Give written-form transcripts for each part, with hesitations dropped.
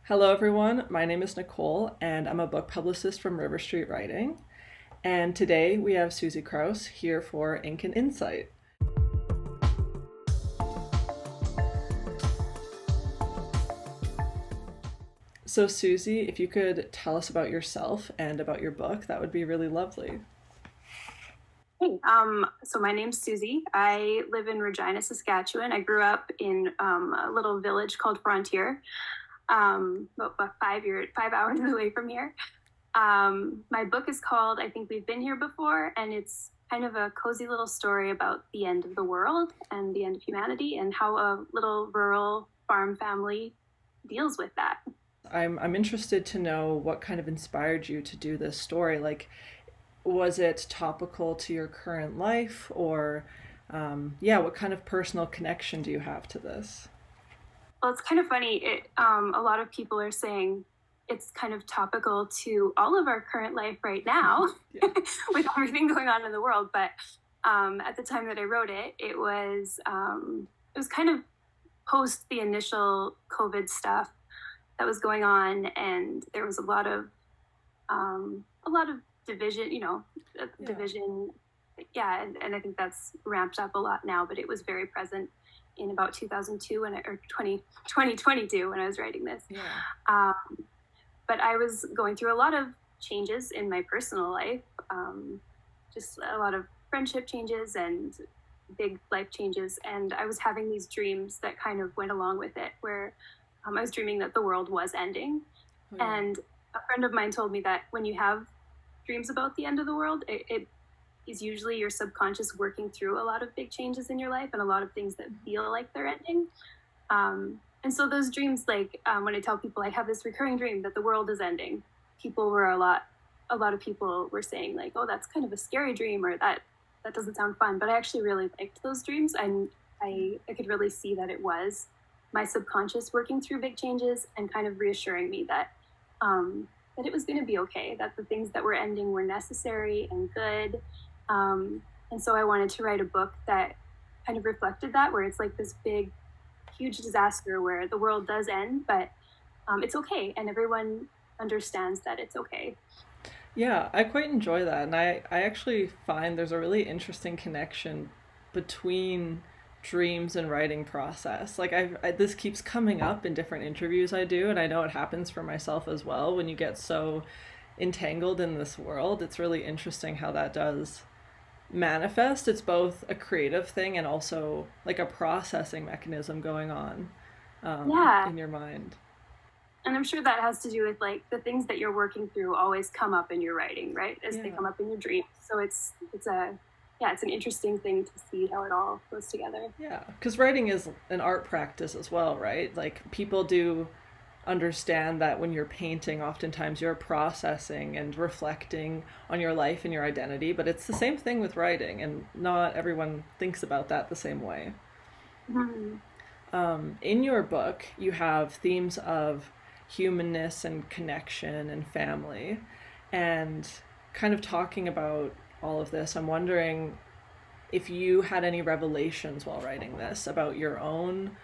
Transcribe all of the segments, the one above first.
Hello, everyone. My name is Nicole, and I'm a book publicist from River Street Writing. And today we have Suzy Krause here for Ink and Insight. So, Suzy, if you could tell us about yourself and about your book, that would be really lovely. Hey, so my name's Suzy. I live in Regina, Saskatchewan. I grew up in a little village called Frontier, about 5 hours away from here. My book is called I Think We've Been Here Before, and it's kind of a cozy little story about the end of the world and the end of humanity and how a little rural farm family deals with that. I'm interested to know what kind of inspired you to do this story. Like, was it topical to your current life, or yeah, what kind of personal connection do you have to this? Well, it's kind of funny. A lot of people are saying it's kind of topical to all of our current life right now Yeah. with everything going on in the world. But at the time that I wrote it, it was kind of post the initial COVID stuff that was going on, and there was a lot of division, Yeah. division. Yeah, and I think that's ramped up a lot now, but it was very present in about 2002 or 2022 when I was writing this. Yeah. Um, but I was going through a lot of changes in my personal life, just a lot of friendship changes and big life changes. And I was having these dreams that kind of went along with it, where I was dreaming that the world was ending. Oh, yeah. And a friend of mine told me that when you have dreams about the end of the world, it is usually your subconscious working through a lot of big changes in your life and a lot of things that feel like they're ending. And so those dreams, like when I tell people I have this recurring dream that the world is ending, people were a lot of people were saying like, oh, that's kind of a scary dream, or that doesn't sound fun. But I actually really liked those dreams, and I could really see that it was my subconscious working through big changes and kind of reassuring me that it was going to be okay, that the things that were ending were necessary and good. And so I wanted to write a book that kind of reflected that, where it's like this big, huge disaster where the world does end, but it's okay, and everyone understands that it's okay. Yeah, I quite enjoy that. And I actually find there's a really interesting connection between dreams and writing process. Like this keeps coming up in different interviews I do, and I know it happens for myself as well when you get so entangled in this world. It's really interesting how that does manifest. It's both a creative thing and also like a processing mechanism going on Yeah, in your mind. and I'm sure that has to do with like the things that you're working through always come up in your writing, right? As they Yeah. come up in your dreams. So it's an interesting thing to see how it all goes together. Yeah, because writing is an art practice as well, right? Like people do understand that when you're painting, oftentimes you're processing and reflecting on your life and your identity, but it's the same thing with writing, and not everyone thinks about that the same way. Mhm. In your book, you have themes of humanness and connection and family, and kind of talking about all of this. I'm wondering if you had any revelations while writing this about your own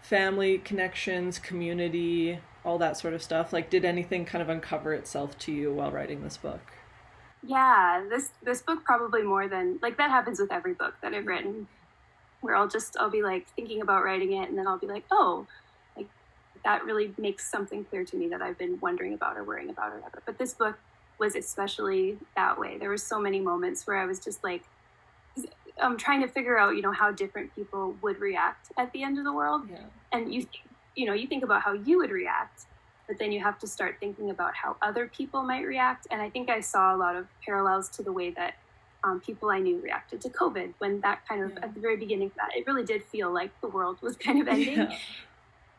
family connections, community, all that sort of stuff. Like, did anything kind of uncover itself to you while writing this book? Yeah, this book probably more than like that happens with every book that I've written, where I'll be like thinking about writing it, and then I'll be like, oh, like that really makes something clear to me that I've been wondering about or worrying about or whatever. But this book was especially that way. There were so many moments where I was just like, I'm trying to figure out, how different people would react at the end of the world. Yeah. And you think about how you would react, but then you have to start thinking about how other people might react. And I think I saw a lot of parallels to the way that people I knew reacted to COVID, when that kind of Yeah. at the very beginning of that, it really did feel like the world was kind of ending. Yeah.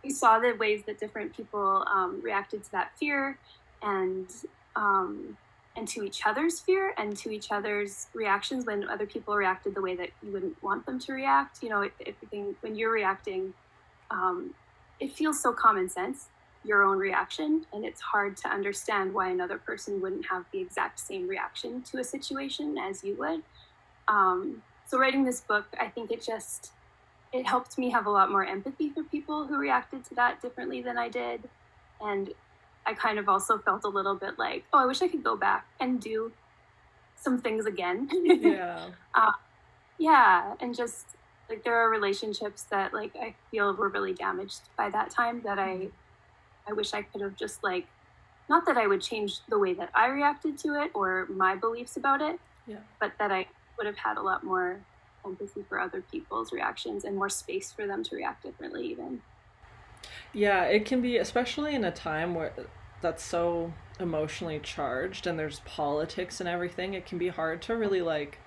We saw the ways that different people reacted to that fear, and um, and to each other's fear and to each other's reactions when other people reacted the way that you wouldn't want them to react. Everything when you're reacting, um, it feels so common sense, your own reaction, and it's hard to understand why another person wouldn't have the exact same reaction to a situation as you would. So writing this book, I think it helped me have a lot more empathy for people who reacted to that differently than I did. And I kind of also felt a little bit like, oh, I wish I could go back and do some things again. Yeah. uh, yeah, and just like there are relationships that like I feel were really damaged by that time that I wish I could have just like, not that I would change the way that I reacted to it or my beliefs about it, Yeah. but that I would have had a lot more empathy for other people's reactions and more space for them to react differently even. Yeah, it can be, especially in a time where that's so emotionally charged and there's politics and everything, it can be hard to really like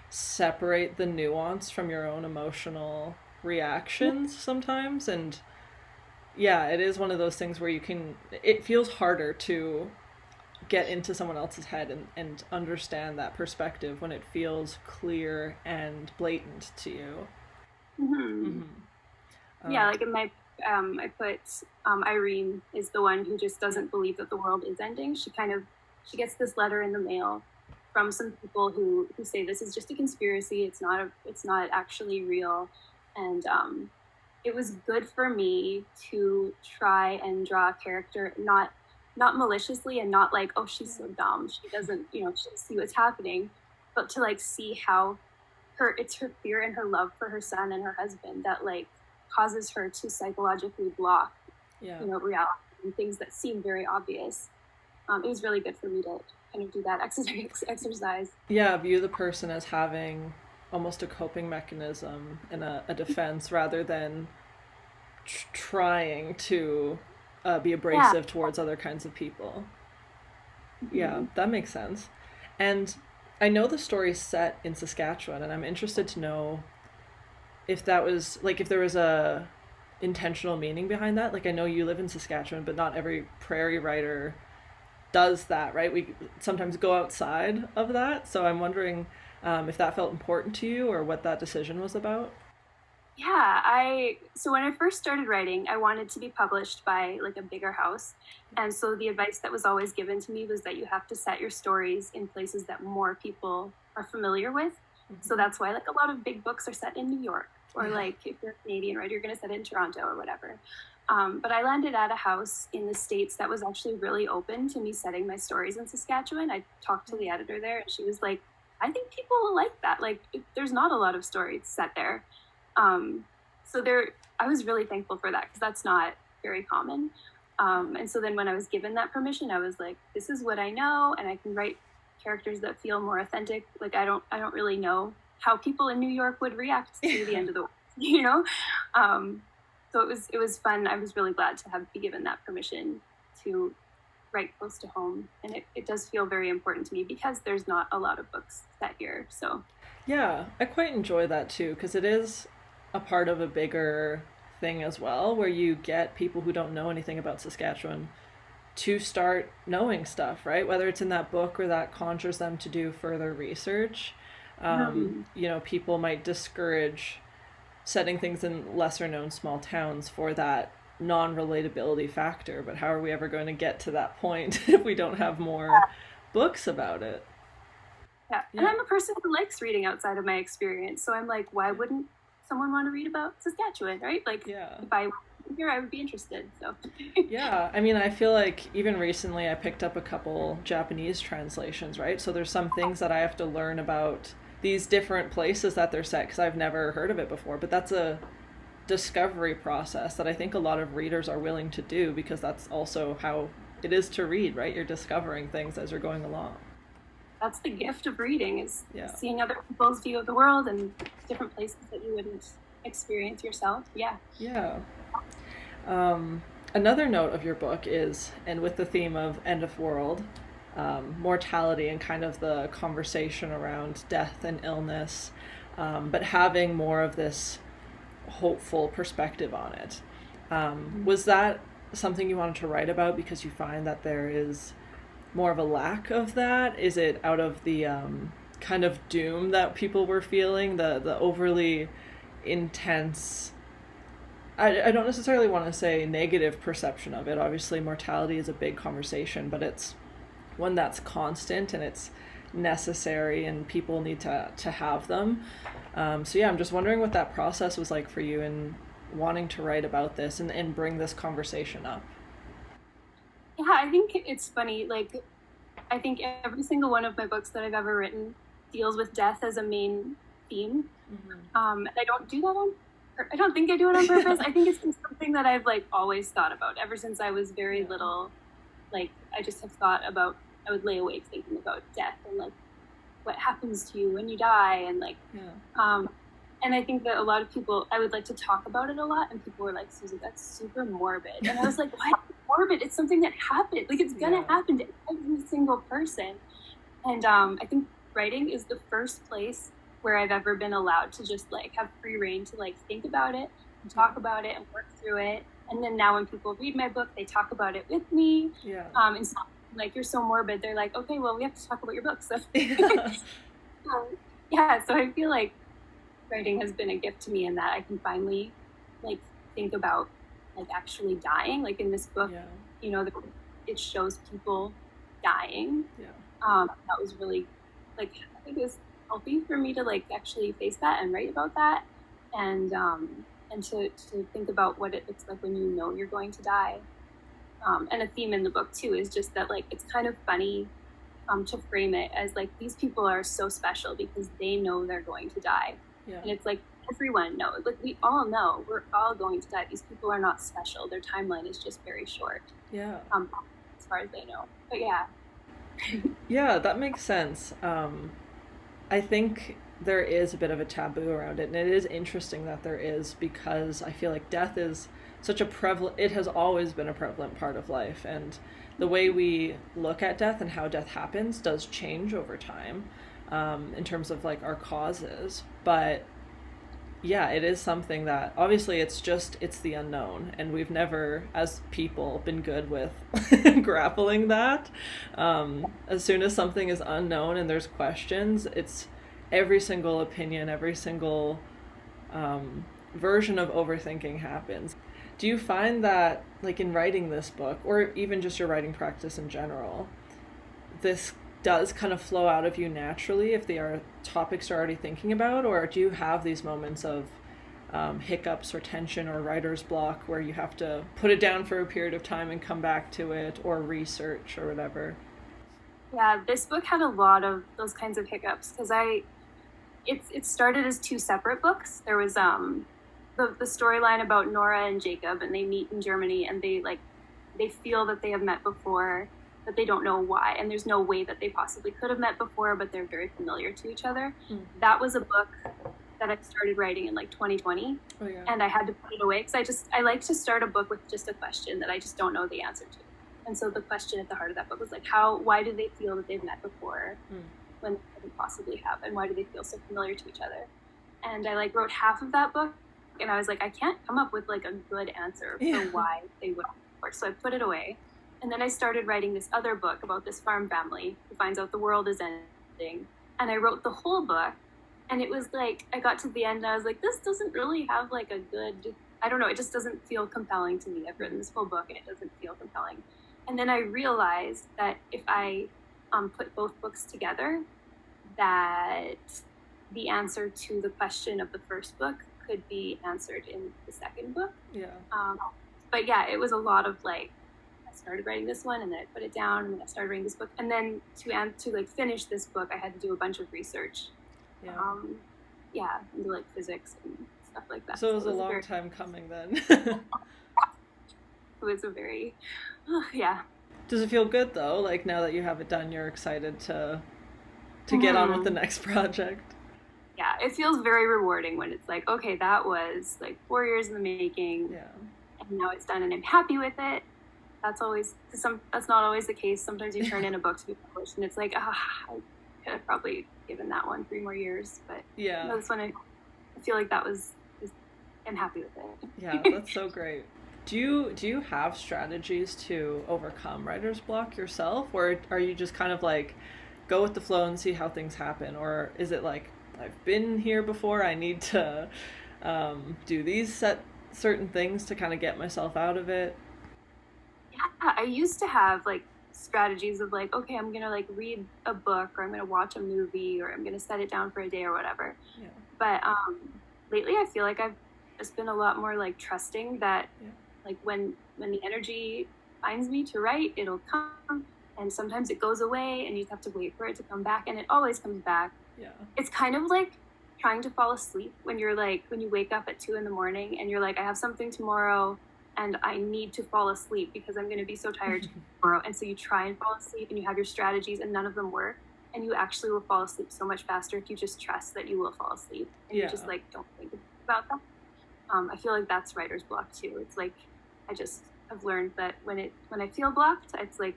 separate the nuance from your own emotional reactions sometimes. And yeah, it is one of those things where it feels harder to get into someone else's head and understand that perspective when it feels clear and blatant to you. Mm-hmm. Mm-hmm. Yeah, Um, like in my I put Irene is the one who just yeah. doesn't believe that the world is ending. She gets this letter in the mail from some people who say this is just a conspiracy. It's not actually real, and it was good for me to try and draw a character not maliciously and not like, oh, she's so dumb, she doesn't, she doesn't see what's happening, but to like see how it's her fear and her love for her son and her husband that like causes her to psychologically block, Yeah. reality and things that seem very obvious. It was really good for me to kind of do that exercise. Yeah, view the person as having almost a coping mechanism and a defense rather than trying to be Yeah. abrasive towards other kinds of people. Yeah, Mm-hmm. that makes sense. And I know the story's set in Saskatchewan, and I'm interested to know if that was like if there was a intentional meaning behind that. Like I know you live in Saskatchewan, but not every prairie writer does that, right? We sometimes go outside of that. So I'm wondering if that felt important to you or what that decision was about. Yeah, I so when I first started writing, I wanted to be published by like a bigger house. And so the advice that was always given to me was that you have to set your stories in places that more people are familiar with. So Mm-hmm. that's why like a lot of big books are set in New York, or Yeah. like if you're a Canadian writer, you're going to set it in Toronto or whatever. But I landed at a house in the States that was actually really open to me setting my stories in Saskatchewan. I talked to the editor there, and she was like, I think people will like that. Like, there's not a lot of stories set there. Um, so there, I was really thankful for that because that's not very common. And so then when I was given that permission, I was like, this is what I know, and I can write characters that feel more authentic. Like I don't really know how people in New York would react to the Yeah. end of the world, you know. Um, so it was fun. I was really glad to have be given that permission to write close to home, and it does feel very important to me because there's not a lot of books set here. So Yeah, I quite enjoy that too because it is a part of a bigger thing as well where you get people who don't know anything about Saskatchewan to start knowing stuff, right? Whether it's in that book or that conjures them to do further research. mm-hmm. People might discourage setting things in lesser known small towns for that non relatability factor. But how are we ever going to get to that point if we don't have more books about it? Yeah. And Yeah. I'm a person who likes reading outside of my experience. So I'm like, why Yeah. wouldn't someone want to read about Saskatchewan, right? Like, Yeah. if I were here, I would be interested. So, Yeah, I mean, I feel like even recently I picked up a couple Japanese translations, right? So there's some things that I have to learn about these different places that they're set because I've never heard of it before. But that's a discovery process that I think a lot of readers are willing to do because that's also how it is to read, right? You're discovering things as you're going along. that's the gift of reading is Yeah. seeing other people's view of the world and different places that you wouldn't experience yourself. Yeah. Yeah. Um, Another note of your book is, and with the theme of end of world, mortality and kind of the conversation around death and illness, but having more of this hopeful perspective on it. Was that something you wanted to write about because you find that there is more of a lack of that? Is it out of the kind of doom that people were feeling, the overly intense I don't necessarily want to say negative perception of it. Obviously, mortality is a big conversation, but it's one that's constant and it's necessary, and people need to have them. So, yeah, I'm just wondering what that process was like for you in wanting to write about this and bring this conversation up. Yeah, I think it's funny. Like, I think every single one of my books that I've ever written deals with death as a main theme. And I don't do that I don't think I do it on purpose. I think it's just something that I've like always thought about ever since I was very little. Like, I just have thought about, I would lay awake thinking about death and like what happens to you when you die, and like, and I think that a lot of people, I would like to talk about it a lot, and people were like, Suzy, that's super morbid. And I was like, why morbid? It's something that happened. Like, it's gonna happen to every single person. And I think writing is the first place where I've ever been allowed to just like have free reign to like think about it and talk about it and work through it. And then now when people read my book, they talk about it with me. It's not like, you're so morbid. They're like, okay, well, we have to talk about your book. So so I feel like writing has been a gift to me in that I can finally like think about like actually dying. Like in this book, you know, it shows people dying. That was really like, I think it was healthy for me to like actually face that and write about that, and to think about what it looks like when you know you're going to die. And a theme in the book too is just that like, it's kind of funny to frame it as like, these people are so special because they know they're going to die. And it's like, everyone knows, like we all know we're all going to die. These people are not special. Their timeline is just very short. As far as they know. But yeah, that makes sense. I think there is a bit of a taboo around it, and it is interesting that there is, because I feel like death is such a prevalent, it has always been a prevalent part of life, and the way we look at death and how death happens does change over time, in terms of like our causes. But yeah, it is something that obviously it's the unknown, and we've never as people been good with grappling that. As soon as something is unknown and there's questions, it's every single opinion, every single version of overthinking happens. Do you find that like in writing this book, or even just your writing practice in general, this does kind of flow out of you naturally if they are topics you're already thinking about, or do you have these moments of hiccups or tension or writer's block where you have to put it down for a period of time and come back to it, or research or whatever? Yeah, this book had a lot of those kinds of hiccups because it started as two separate books. There was the storyline about Nora and Jacob, and they meet in Germany, and they feel that they have met before, but they don't know why, and there's no way that they possibly could have met before, but they're very familiar to each other. That was a book that I started writing in like 2020, and I had to put it away because I like to start a book with just a question that I just don't know the answer to. And so the question at the heart of that book was like, why do they feel that they've met before when they couldn't possibly have, and why do they feel so familiar to each other? And I like wrote half of that book, and I was like, I can't come up with like a good answer for why they would before, so I put it away. And then I started writing this other book about this farm family who finds out the world is ending, and I wrote the whole book. And it was like, I got to the end and I was like, this doesn't really have like a good, I don't know, it just doesn't feel compelling to me. I've written this whole book and it doesn't feel compelling. And then I realized that if I put both books together, that the answer to the question of the first book could be answered in the second book. But yeah, it was a lot of like, I started writing this one and then I put it down, and then I started writing this book. And then to like finish this book, I had to do a bunch of research. Into like physics and stuff like that. So it was a long time coming then. It was a very, Does it feel good though? Like now that you have it done, you're excited to get on with the next project? Yeah, it feels very rewarding when it's like, okay, that was like 4 years in the making, and now it's done and I'm happy with it. That's not always the case. Sometimes you turn in a book to be published and it's like, I could have probably given that one 3 more years, but this one I feel like I'm happy with it. Yeah, that's so great. Do you have strategies to overcome writer's block yourself, or are you just kind of like go with the flow and see how things happen, or is it like, I've been here before, I need to do these certain things to kind of get myself out of it? Yeah, I used to have like strategies of like, okay, I'm gonna like read a book, or I'm gonna watch a movie, or I'm gonna set it down for a day or whatever. But lately I feel like I've just been a lot more like trusting that like when the energy finds me to write, it'll come, and sometimes it goes away and you have to wait for it to come back, and it always comes back. Yeah. It's kind of like trying to fall asleep when you're like, when you wake up at 2 a.m. and you're like, I have something tomorrow and I need to fall asleep because I'm going to be so tired tomorrow. And so you try and fall asleep and you have your strategies and none of them work. And you actually will fall asleep so much faster if you just trust that you will fall asleep. And you just like, don't think about that. I feel like that's writer's block too. It's like, I just have learned that when I feel blocked, it's like,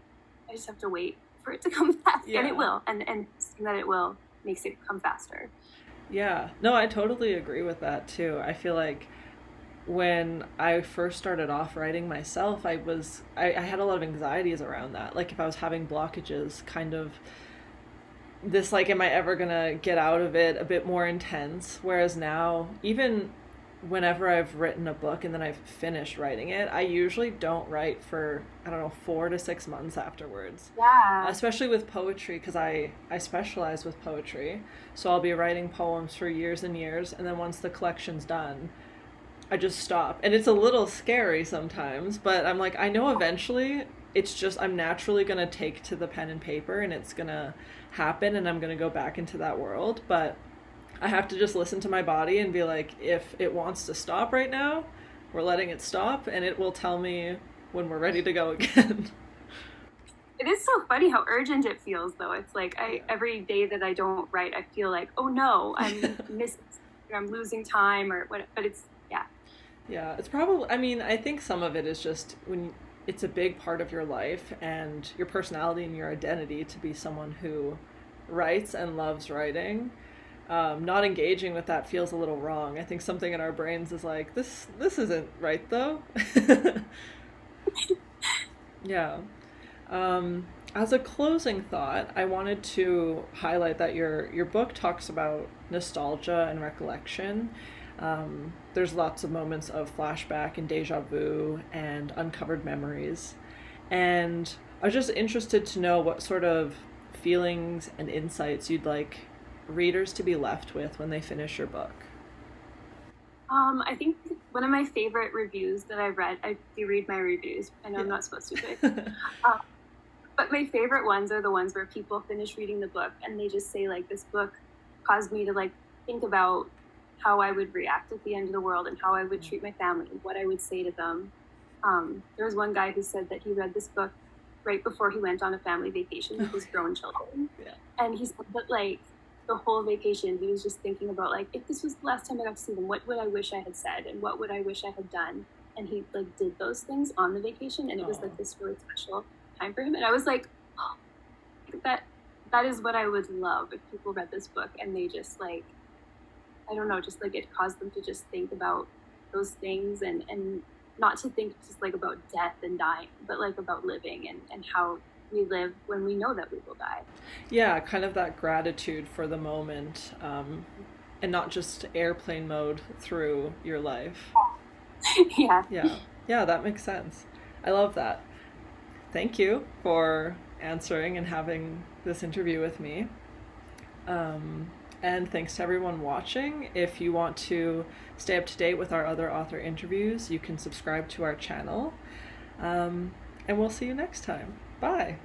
I just have to wait for it to come back. And it will. And that it will makes it come faster. Yeah. No, I totally agree with that too. I feel like when I first started off writing myself, I had a lot of anxieties around that. Like if I was having blockages, kind of this like, am I ever gonna get out of it, a bit more intense. Whereas now, even whenever I've written a book and then I've finished writing it, I usually don't write for, I don't know, 4 to 6 months afterwards. Yeah. Especially with poetry, because I specialize with poetry. So I'll be writing poems for years and years, and then once the collection's done, I just stop. And it's a little scary sometimes, but I'm like, I know eventually it's just, I'm naturally going to take to the pen and paper and it's going to happen and I'm going to go back into that world. But I have to just listen to my body and be like, if it wants to stop right now, we're letting it stop, and it will tell me when we're ready to go again. It is so funny how urgent it feels, though. It's like every day that I don't write, I feel like, oh no, I'm missing, I'm losing time or what. But it's, yeah. Yeah, it's probably, I mean, I think some of it is just when it's a big part of your life and your personality and your identity to be someone who writes and loves writing. Not engaging with that feels a little wrong. I think something in our brains is like, this isn't right though. Yeah. As a closing thought, I wanted to highlight that your book talks about nostalgia and recollection. There's lots of moments of flashback and deja vu and uncovered memories. And I was just interested to know what sort of feelings and insights you'd like readers to be left with when they finish your book. I think one of my favorite reviews that I've read, I do read my reviews. I know I'm not supposed to, but my favorite ones are the ones where people finish reading the book and they just say like, this book caused me to like think about how I would react at the end of the world and how I would treat my family and what I would say to them. There was one guy who said that he read this book right before he went on a family vacation with his grown children. Yeah. And he said that like the whole vacation, he was just thinking about like, if this was the last time I got to see them, what would I wish I had said and what would I wish I had done? And he like did those things on the vacation, and it was like this really special time for him. And I was like, oh, that is what I would love if people read this book and they just like, I don't know, just like it caused them to just think about those things and not to think just like about death and dying, but like about living and how we live when we know that we will die. Yeah, kind of that gratitude for the moment, and not just airplane mode through your life. Yeah. Yeah, that makes sense. I love that. Thank you for answering and having this interview with me. And thanks to everyone watching. If you want to stay up to date with our other author interviews, you can subscribe to our channel. And we'll see you next time. Bye.